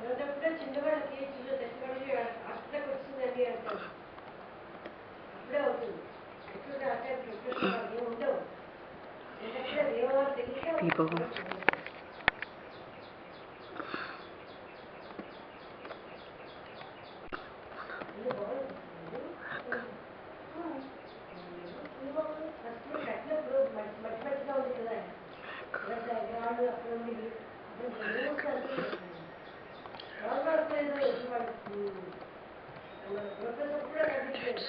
అప్పుడే చిన్నవాళ్ళకి చిన్న తెచ్చివాళ్ళకి అష్టకు వచ్చిందండి అంటారు. అప్పుడే అవుతుంది. ఎప్పుడు అంటే ఏమి ఉండవు. ఎందుకంటే దేవాలు తెలియక కట్టినప్పుడు మట్టి మట్టిగా ఉంది కదా గ్రాండ్ అక్కడ ఉంది ప్రొఫెసర్ కూడా కట్టించారు.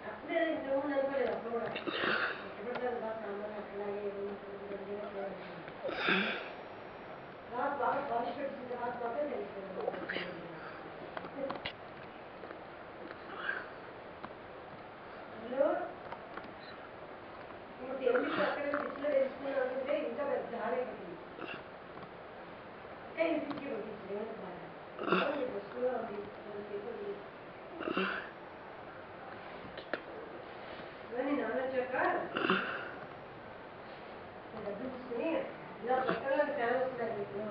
అప్పుడే ఇంతకుముందు అనుకోలేదు. అప్పుడు కూడా ఎక్కడుంటారు బాగా సామాన్ అట్లాగే బాగా పాలిష్ పెట్టిన తర్వాత మాత్రం తెలుస్తుంది. అందులో ఇప్పుడు తెలుగు అక్కడ డిస్లో వేసుకున్నామంటే ఇంకా పెద్ద హాడే పట్టింది. ఇంకా ఇంటికి పట్టింది వస్తువుగా ఉంది. ఇవన్నీ నానొచ్చాక డబ్బులు తీసుకుని ఇలా కొత్తగా ఫ్యాన్ వస్తున్నాయి. మీకు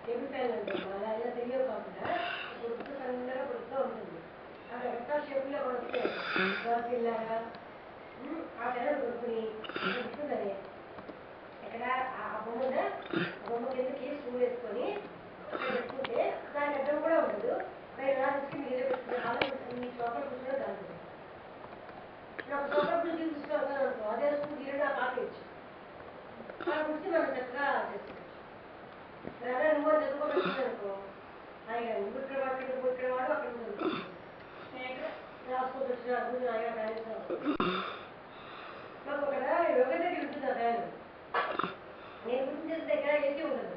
టేబుల్ ఫ్యాన్ అంటే అలా ఇలా తెలియదు కాకుండా పొడుతూ సన్నగా పొడుతూ ఉంటుంది. అక్కడ ఎక్స్ట్రా షేపులో వస్తాయి పిల్లగా ఆ ఫ్యాన్ కొనుక్కుని పెట్టుకుందని ఎక్కడ ఆ బొమ్మ కిందకి స్కూల్ వేసుకొని అక్కడ పెట్టుకుంటే దానికి అడ్డం కూడా ఉండదు. బయట రాసి మీరే పెట్టుకుంటే హాల్లో మీ చోట్ల కూర్చునే దాంట్లో నాకు సోఫా గురించి చూసుకోవాలి అనుకో అదే స్కూల్ తీరడా పాకేయచ్చు. అలా కూర్చి మనం చక్కగా చేసుకోవచ్చు. అదే నువ్వు చదువుకోబెట్టిందనుకో ఆయన నువ్వు ఇక్కడ వాడు ఇక్కడ వాడు అక్కడ రాసుకోవచ్చు వచ్చిన అర్థం ఆయన బ్యాలెన్స్ మాకు అక్కడ యోగా దగ్గర ఉంటుంది ఆ ఫ్యాన్. నేను గుర్తు చేసిన దగ్గర ఏసీ ఉండదు.